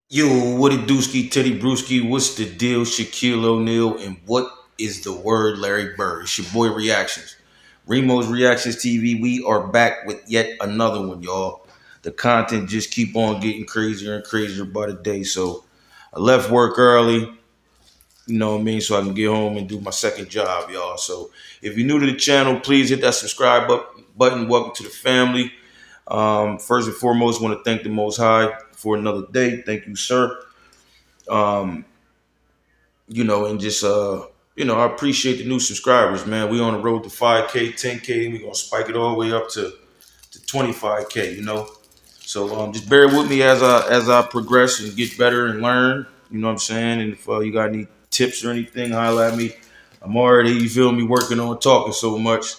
Yo, what it dooski, Teddy Brewski? What's the deal, Shaquille O'Neal? And what is the word, Larry Bird? It's your boy Reactions. Remo's Reactions TV. We are back with yet another one, y'all. The content just keep on getting crazier and crazier by the day. So I left work early, you know what I mean, so I can get home and do my second job, y'all. So if you're new to the channel, please hit that subscribe button. Welcome to the family. First and foremost, want to thank the Most High for another day. Thank you, sir. Um, and just I appreciate the new subscribers, man. We on the road to 5K, 10K. We gonna spike it all the way up to 25K. So just bear with me as I progress and get better and learn. You know what I'm saying? And if you got any tips or anything, holla at me. I'm already, you feel me, working on talking so much.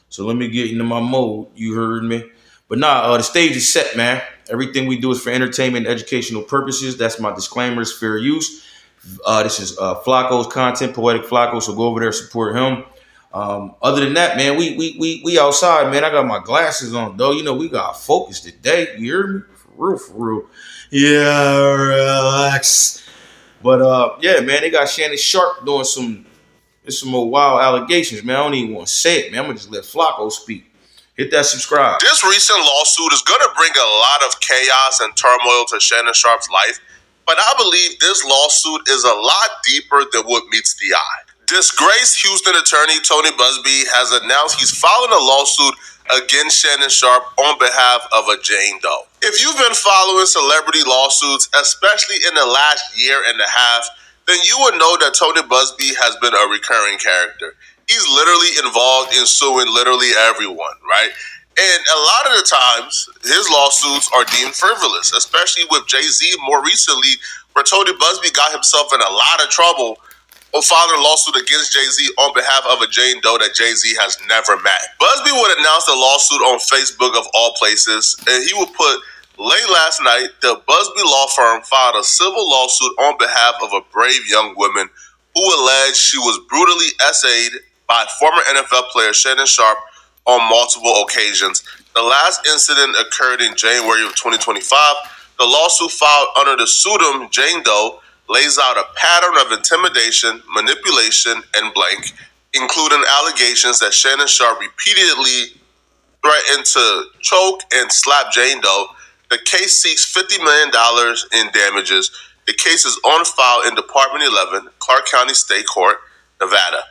So let me get into my mode. You heard me. But the stage is set, man. Everything we do is for entertainment and educational purposes. That's my disclaimer. It's fair use. This is Flacco's content, Poetic Flacco. So go over there, support him. Other than that, man, we outside, man. I got my glasses on, though. We got focus today. You hear me? For real. Yeah, relax. But yeah, man, they got Shannon Sharpe doing some more wild allegations, man. I don't even want to say it, man. I'm gonna just let Flacco speak. Hit that subscribe. This recent lawsuit is going to bring a lot of chaos and turmoil to Shannon Sharpe's life, but I believe this lawsuit is a lot deeper than what meets the eye. Disgraced Houston attorney Tony Busby has announced he's filing a lawsuit against Shannon Sharpe on behalf of a Jane Doe. If you've been following celebrity lawsuits, especially in the last year and a half, then you would know that Tony Busby has been a recurring character. He's literally involved in suing literally everyone, right? And a lot of the times, his lawsuits are deemed frivolous, especially with Jay-Z more recently, where Tony Busby got himself in a lot of trouble or filing a lawsuit against Jay-Z on behalf of a Jane Doe that Jay-Z has never met. Busby would announce the lawsuit on Facebook of all places, and he would put, late last night, the Busby law firm filed a civil lawsuit on behalf of a brave young woman who alleged she was brutally essayed by former NFL player Shannon Sharpe on multiple occasions. The last incident occurred in January of 2025. The lawsuit filed under the pseudonym Jane Doe lays out a pattern of intimidation, manipulation, and blank, including allegations that Shannon Sharpe repeatedly threatened to choke and slap Jane Doe. The case seeks $50 million in damages. The case is on file in Department 11, Clark County State Court, Nevada,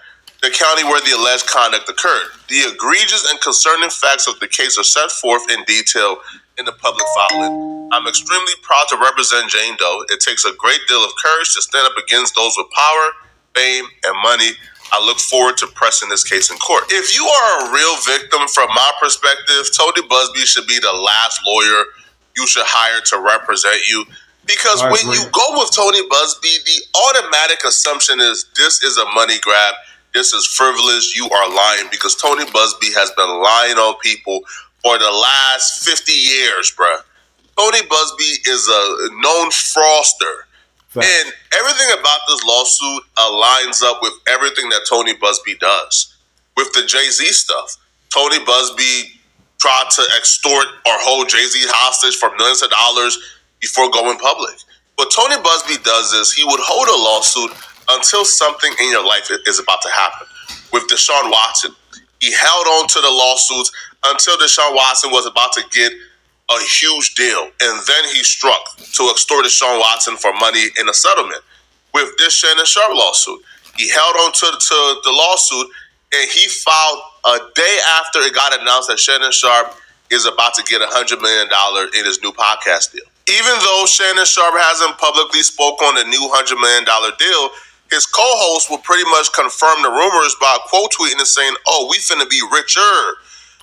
the county where the alleged conduct occurred. The egregious and concerning facts of the case are set forth in detail in the public filing. I'm extremely proud to represent Jane Doe. It takes a great deal of courage to stand up against those with power, fame, and money. I look forward to pressing this case in court. If you are a real victim, from my perspective, Tony Busby should be the last lawyer you should hire to represent you. Because when you go with Tony Busby, the automatic assumption is this is a money grab. This is frivolous. You are lying, because Tony Busby has been lying on people for the last 50 years, bruh. Tony Busby is a known fraudster. And everything about this lawsuit aligns up with everything that Tony Busby does. With the Jay-Z stuff, Tony Busby tried to extort or hold Jay-Z hostage for millions of dollars before going public. What Tony Busby does is he would hold a lawsuit until something in your life is about to happen. With Deshaun Watson, he held on to the lawsuits until Deshaun Watson was about to get a huge deal, and then he struck to extort Deshaun Watson for money in a settlement. With this Shannon Sharpe lawsuit, he held on to the lawsuit, and he filed a day after it got announced that Shannon Sharpe is about to get $100 million in his new podcast deal. Even though Shannon Sharpe hasn't publicly spoke on the new $100 million deal, his co-host will pretty much confirm the rumors by quote tweeting and saying, "Oh, we finna be richer,"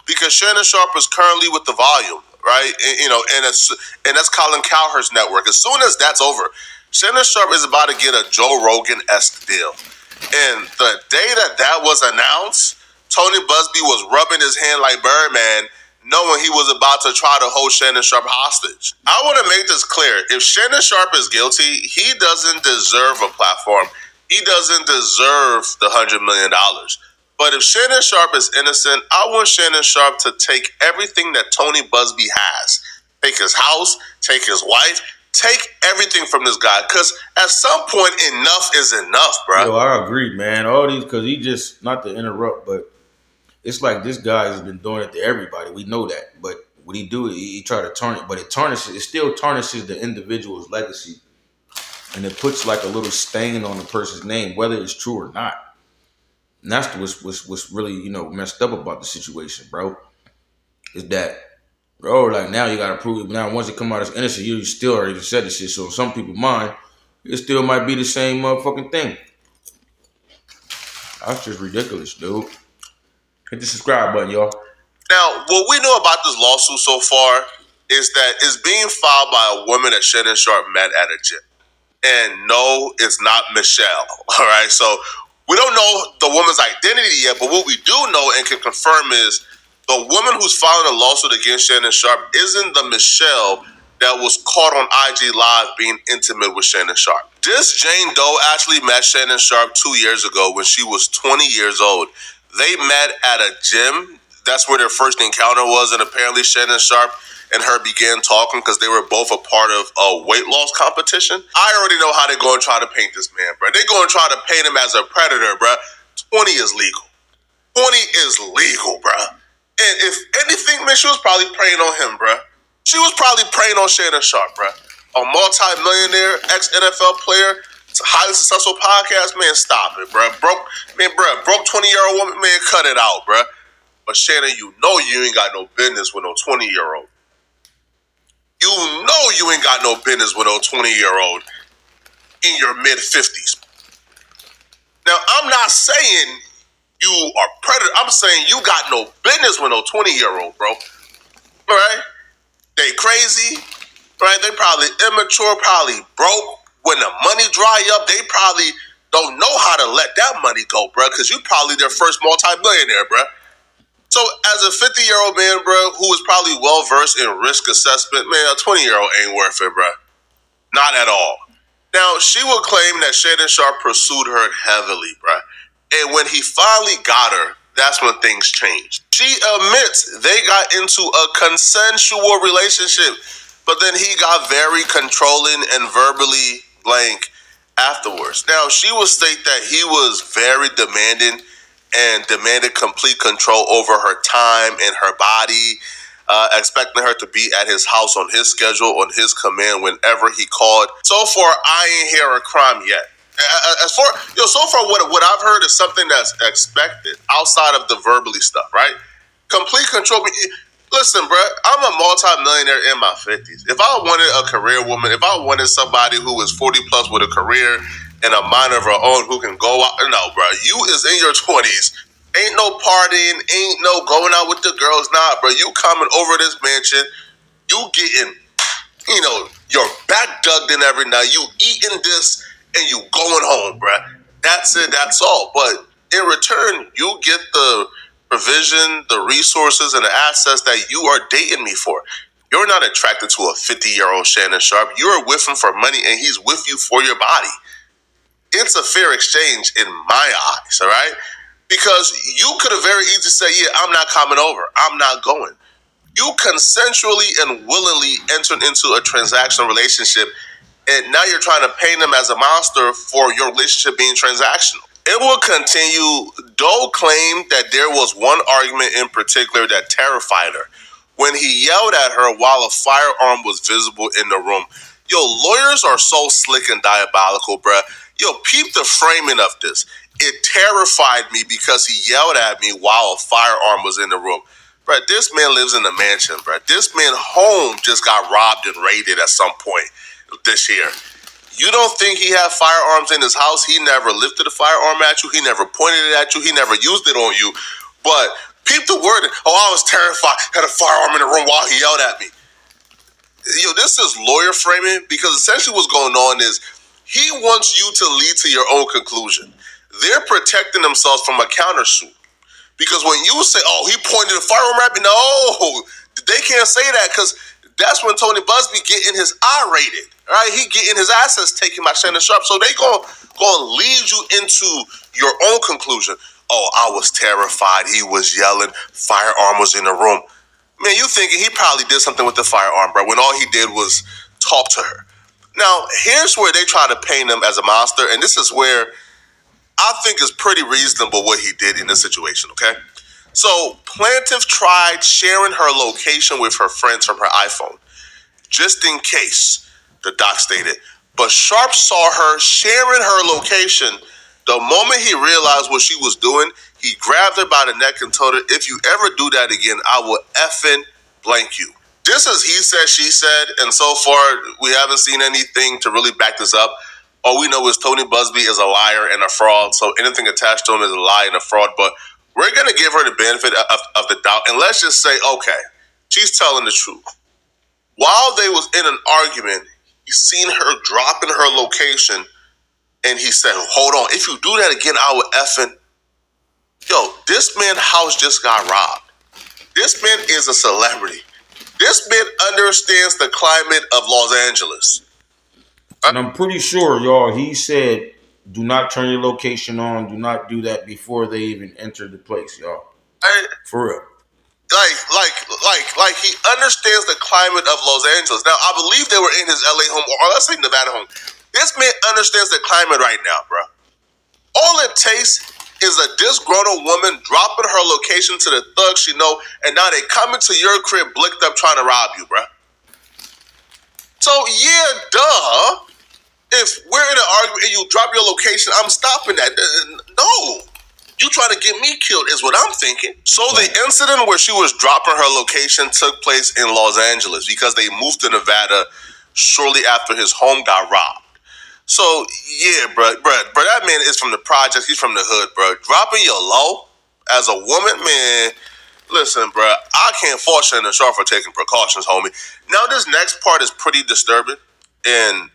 because Shannon Sharpe is currently with the Volume, right? And that's Colin Cowherd's network. As soon as that's over, Shannon Sharpe is about to get a Joe Rogan-esque deal. And the day that was announced, Tony Busby was rubbing his hand like Birdman, knowing he was about to try to hold Shannon Sharpe hostage. I want to make this clear. If Shannon Sharpe is guilty, he doesn't deserve a platform. He doesn't deserve the $100 million. But if Shannon Sharpe is innocent, I want Shannon Sharpe to take everything that Tony Busby has. Take his house, take his wife, Take everything from this guy, because at some point, enough is enough, bro. Yo, I agree, man. All these, because he just, not to interrupt, but it's like this guy has been doing it to everybody. We know that. But what he do, he try to turn it, but it still tarnishes the individual's legacy. And it puts like a little stain on the person's name, whether it's true or not. And that's what's really, messed up about the situation, bro. Is that, bro, like now you gotta prove it. Now once it come out as innocent, you still already said the shit. So in some people's mind, it still might be the same motherfucking thing. That's just ridiculous, dude. Hit the subscribe button, y'all. Now, what we know about this lawsuit so far is that it's being filed by a woman that Shannon Sharpe met at a gym. And no, it's not Michelle. All right. So we don't know the woman's identity yet, but what we do know and can confirm is the woman who's filing a lawsuit against Shannon Sharpe isn't the Michelle that was caught on IG Live being intimate with Shannon Sharpe. This Jane Doe actually met Shannon Sharpe 2 years ago when she was 20 years old. They met at a gym. That's where their first encounter was, and apparently Shannon Sharpe and her began talking because they were both a part of a weight loss competition. I already know how they're going to try to paint this man, bro. They're going to try to paint him as a predator, bro. 20 is legal. 20 is legal, bro. And if anything, man, she was probably preying on him, bro. She was probably preying on Shannon Sharpe, bro. A multi-millionaire, ex-NFL player. It's a highly successful podcast, man. Stop it, bro. Broke 20-year-old woman, man. Cut it out, bro. But Shannon, you know you ain't got no business with no 20-year-old. You know you ain't got no business with no 20-year-old in your mid-50s. Now, I'm not saying you are predator. I'm saying you got no business with no 20-year-old, bro. All right? They crazy, right? They probably immature, probably broke. When the money dry up, they probably don't know how to let that money go, bro, because you probably their first multi-millionaire, bro. So as a 50-year-old man, bro, who is probably well-versed in risk assessment, man, a 20-year-old ain't worth it, bro. Not at all. Now, she will claim that Shannon Sharpe pursued her heavily, bro. And when he finally got her, that's when things changed. She admits they got into a consensual relationship, but then he got very controlling and verbally blank afterwards. Now, she will state that he was very demanding and demanded complete control over her time and her body, expecting her to be at his house on his schedule, on his command, whenever he called. So far, I ain't hear a crime yet. So far, what I've heard is something that's expected outside of the verbally stuff, right? Complete control. Listen, bro, I'm a multi-millionaire in my 50s. If I wanted a career woman, if I wanted somebody who is 40 plus with a career and a mind of her own who can go out, no, bro, you is in your 20s. Ain't no partying, ain't no going out with the girls. Nah, bro, you coming over this mansion, you getting, your back dug in every night, you eating this, and you going home, bro. That's it, that's all. But in return, you get the provision, the resources, and the assets that you are dating me for. You're not attracted to a 50-year-old Shannon Sharpe. You're with him for money, and he's with you for your body. It's a fair exchange in my eyes, all right? Because you could have very easily said, yeah, I'm not coming over. I'm not going. You consensually and willingly entered into a transactional relationship, and now you're trying to paint him as a monster for your relationship being transactional. It will continue. Doe claimed that there was one argument in particular that terrified her. When he yelled at her while a firearm was visible in the room. Yo, lawyers are so slick and diabolical, bruh. Yo, peep the framing of this. It terrified me because he yelled at me while a firearm was in the room. Bruh, this man lives in a mansion, bruh. This man's home just got robbed and raided at some point this year. You don't think he had firearms in his house? He never lifted a firearm at you. He never pointed it at you. He never used it on you. But peep the word. Oh, I was terrified. Had a firearm in the room while he yelled at me. Yo, this is lawyer framing, because essentially what's going on is he wants you to lead to your own conclusion. They're protecting themselves from a countersuit. Because when you say, oh, he pointed a firearm at me, no, they can't say that, because that's when Tony Busby getting his eye rated. Right, he getting his assets taken by Shannon Sharpe, so they gonna lead you into your own conclusion. Oh, I was terrified. He was yelling. Firearm was in the room. Man, you thinking he probably did something with the firearm, bro? When all he did was talk to her. Now, here's where they try to paint him as a monster, and this is where I think is pretty reasonable what he did in this situation, okay? So, plaintiff tried sharing her location with her friends from her iPhone, just in case, the doc stated. But Sharpe saw her sharing her location. The moment he realized what she was doing, he grabbed her by the neck and told her, if you ever do that again, I will effing blank you. This is he said, she said, and so far, we haven't seen anything to really back this up. All we know is Tony Busby is a liar and a fraud, so anything attached to him is a lie and a fraud, but we're going to give her the benefit of the doubt, and let's just say, okay, she's telling the truth. While they was in an argument, he seen her dropping her location, and he said, hold on, if you do that again, I will effing... Yo, this man's house just got robbed. This man is a celebrity. This man understands the climate of Los Angeles. And I'm pretty sure, y'all, he said, do not turn your location on. Do not do that before they even enter the place, y'all. For real. Like he understands the climate of Los Angeles. Now, I believe they were in his LA home, or let's say Nevada home. This man understands the climate right now, bro. All it takes is a disgruntled woman dropping her location to the thugs she know, and now they come into your crib blicked up trying to rob you, bro. So, yeah, duh. If we're in an argument and you drop your location, I'm stopping that. No. You trying to get me killed is what I'm thinking. So the incident where she was dropping her location took place in Los Angeles because they moved to Nevada shortly after his home got robbed. So, yeah, bro, that man is from the projects. He's from the hood, bro. Dropping your low as a woman, man, listen, bro, I can't fault Shannon Sharpe for taking precautions, homie. Now, this next part is pretty disturbing, and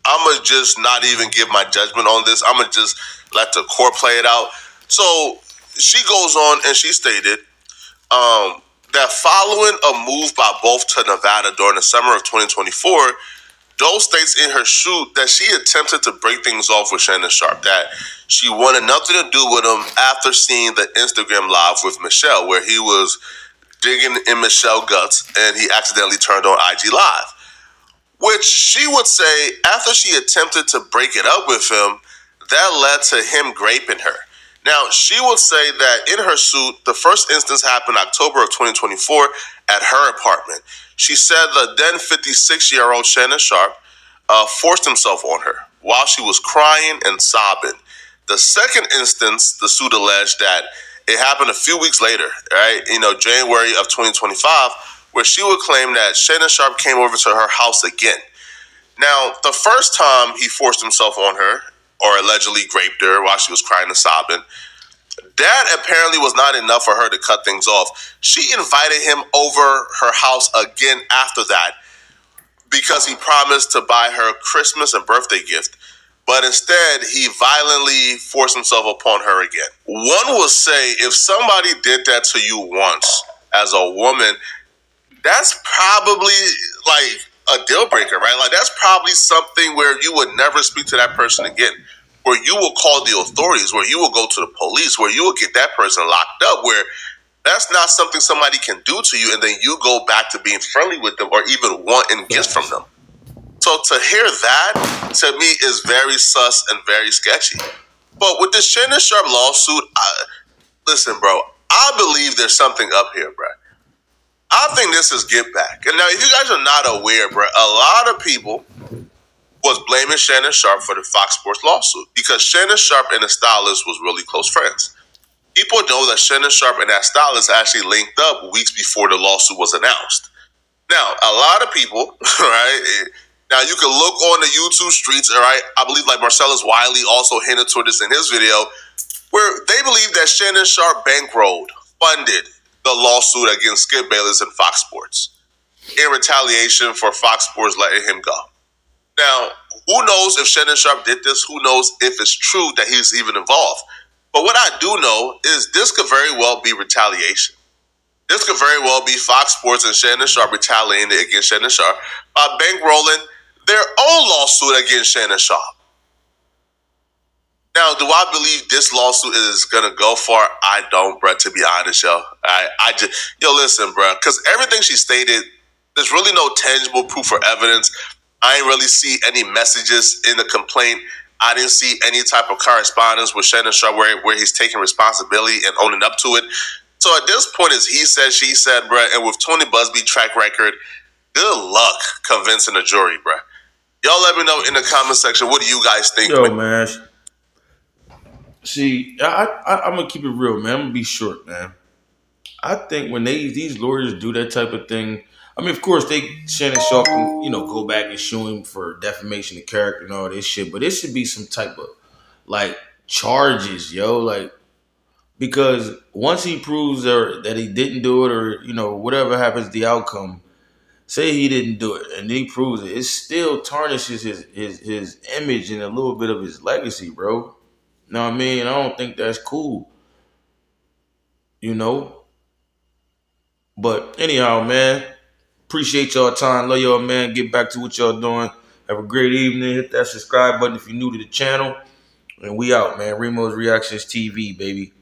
I'm going to just not even give my judgment on this. I'm going to just let the court play it out. So, she goes on and she stated that following a move by both to Nevada during the summer of 2024, Doe states in her shoot that she attempted to break things off with Shannon Sharpe, that she wanted nothing to do with him after seeing the Instagram live with Michelle, where he was digging in Michelle's guts and he accidentally turned on IG Live. Which she would say, after she attempted to break it up with him, that led to him graping her. Now, she would say that in her suit, the first instance happened October of 2024 at her apartment. She said the then 56-year-old Shannon Sharpe forced himself on her while she was crying and sobbing. The second instance, the suit alleged that it happened a few weeks later, right? January of 2025, where she would claim that Shannon Sharpe came over to her house again. Now, the first time he forced himself on her, or allegedly raped her while she was crying and sobbing, that apparently was not enough for her to cut things off. She invited him over her house again after that because he promised to buy her a Christmas and birthday gift. But instead, he violently forced himself upon her again. One will say, if somebody did that to you once as a woman, that's probably like a deal breaker, right? Like that's probably something where you would never speak to that person again, where you will call the authorities, where you will go to the police, where you will get that person locked up, where that's not something somebody can do to you and then you go back to being friendly with them or even wanting gifts from them. So to hear that, to me, is very sus and very sketchy. But with this Shannon Sharpe lawsuit, listen, bro, I believe there's something up here, bro. I think this is get back. And now, if you guys are not aware, bro, a lot of people was blaming Shannon Sharpe for the Fox Sports lawsuit because Shannon Sharpe and the stylist was really close friends. People know that Shannon Sharpe and that stylist actually linked up weeks before the lawsuit was announced. Now, a lot of people, right? Now, you can look on the YouTube streets, all right? I believe like Marcellus Wiley also hinted toward this in his video, where they believe that Shannon Sharpe bankrolled, funded the lawsuit against Skip Bayless and Fox Sports in retaliation for Fox Sports letting him go. Now, who knows if Shannon Sharpe did this? Who knows if it's true that he's even involved? But what I do know is this could very well be retaliation. This could very well be Fox Sports and Shannon Sharpe retaliating against Shannon Sharpe by bankrolling their own lawsuit against Shannon Sharpe. Now, do I believe this lawsuit is gonna go far? I don't, bro. To be honest, yo, listen, bro, because everything she stated, there's really no tangible proof or evidence. I didn't really see any messages in the complaint. I didn't see any type of correspondence with Shannon Sharpe where he's taking responsibility and owning up to it. So at this point, it's he said, she said, bruh. And with Tony Busby track record, good luck convincing the jury, bruh. Y'all let me know in the comment section. What do you guys think? Yo, man. See, I'm gonna keep it real, man. I'm gonna be short, man. I think when these lawyers do that type of thing, I mean, of course, Shannon Sharpe can go back and sue him for defamation of character and all this shit, but it should be some type of like charges, yo, like because once he proves that he didn't do it, or whatever happens, the outcome. Say he didn't do it, and he proves it. It still tarnishes his image and a little bit of his legacy, bro. Know what I mean? I don't think that's cool, you know. But anyhow, man, appreciate y'all time. Love y'all, man. Get back to what y'all doing. Have a great evening. Hit that subscribe button if you're new to the channel. And we out, man. Remo's Reactions TV, baby.